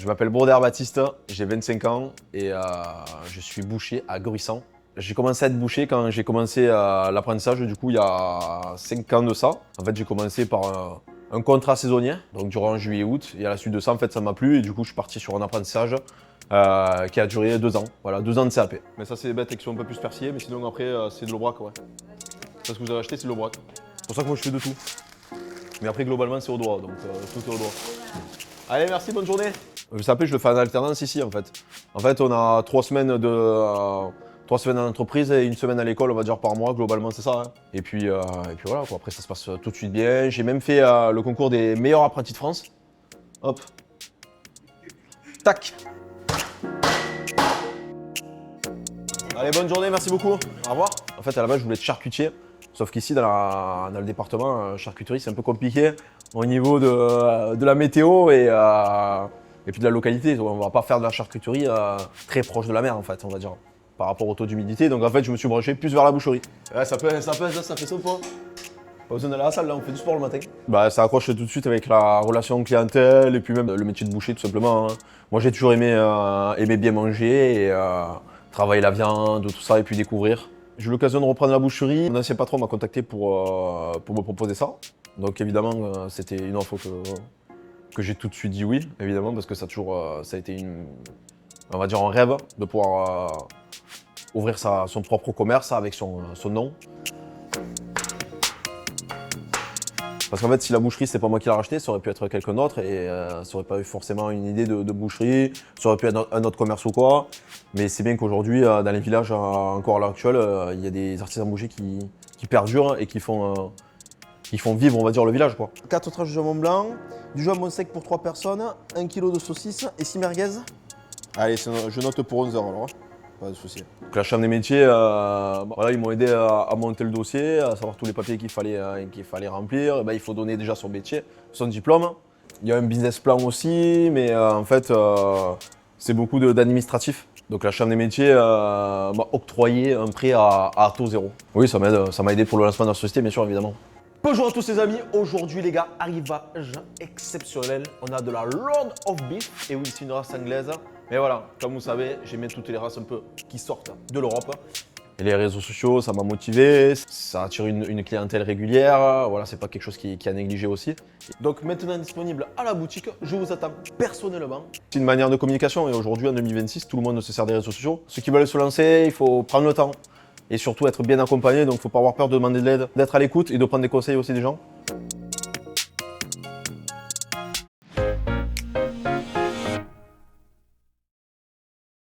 Je m'appelle Broder Baptiste, j'ai 25 ans et je suis boucher à Gruissan. J'ai commencé à être boucher quand j'ai commencé l'apprentissage, du coup il y a 5 ans de ça. En fait j'ai commencé par un contrat saisonnier, donc durant juillet et août. Et à la suite de ça, en fait ça m'a plu et du coup je suis parti sur un apprentissage qui a duré 2 ans. Voilà, 2 ans de CAP. Mais ça c'est des bêtes qui sont un peu plus persillées, mais sinon après c'est de l'aubrac, ouais. Ça, ce que vous avez acheté c'est de l'aubrac. C'est pour ça que moi je fais de tout. Mais après globalement c'est au doigt, donc tout est au doigt. Allez, merci, bonne journée. Le CAP, je le fais en alternance ici en fait. En fait, on a 3 semaines en entreprise et 1 semaine à l'école, on va dire par mois, globalement c'est ça. Hein. Et puis voilà, quoi. Après ça se passe tout de suite bien. J'ai même fait le concours des meilleurs apprentis de France. Hop. Tac. Allez, bonne journée, merci beaucoup. Au revoir. En fait, à la base, je voulais être charcutier. Sauf qu'ici, dans le département, charcuterie, c'est un peu compliqué au niveau de la météo et puis de la localité. On va pas faire de la charcuterie très proche de la mer, en fait, on va dire, par rapport au taux d'humidité. Donc, en fait, je me suis branché plus vers la boucherie. Ouais, ça fait ça fait ça ou pas? Pas besoin d'aller à la salle, là, on fait du sport le matin. Bah, ça accroche tout de suite avec la relation clientèle et puis même le métier de boucher, tout simplement. Hein. Moi, j'ai toujours aimé bien manger et travailler la viande, tout ça, et puis découvrir. J'ai eu l'occasion de reprendre la boucherie. Mon ancien patron m'a contacté pour me proposer ça. Donc évidemment, c'était une offre que j'ai tout de suite dit oui, évidemment, parce que ça a été on va dire un rêve de pouvoir ouvrir son propre commerce avec son nom. Parce qu'en fait, si la boucherie, c'est pas moi qui l'ai racheté, ça aurait pu être quelqu'un d'autre et ça aurait pas eu forcément une idée de boucherie, ça aurait pu être un autre commerce ou quoi. Mais c'est bien qu'aujourd'hui, dans les villages, encore à l'heure actuelle, il y a des artisans bouchers qui perdurent et qui font vivre, on va dire, le village, quoi. 4 tranches de jambon blanc, du jambon sec pour 3 personnes, 1 kg de saucisses et 6 merguez. Allez, je note pour 11 heures alors. Pas de souci. Donc la chambre des métiers, voilà, ils m'ont aidé à monter le dossier, à savoir tous les papiers qu'il fallait remplir. Et ben, il faut donner déjà son métier, son diplôme. Il y a un business plan aussi, mais en fait, c'est beaucoup d'administratif. Donc la chambre des métiers m'a octroyé un prêt à taux zéro. Oui, ça m'a aidé pour le lancement de la société, bien sûr, évidemment. Bonjour à tous les amis, aujourd'hui les gars, arrivage exceptionnel. On a de la Lord of Beef, et oui, c'est une race anglaise. Mais voilà, comme vous savez, j'aime bien toutes les races un peu qui sortent de l'Europe. Et les réseaux sociaux, ça m'a motivé, ça attire une clientèle régulière. Voilà, c'est pas quelque chose qui est à négliger aussi. Donc maintenant disponible à la boutique, je vous attends personnellement. C'est une manière de communication et aujourd'hui en 2026, tout le monde se sert des réseaux sociaux. Ceux qui veulent se lancer, il faut prendre le temps et surtout être bien accompagné. Donc il ne faut pas avoir peur de demander de l'aide, d'être à l'écoute et de prendre des conseils aussi des gens.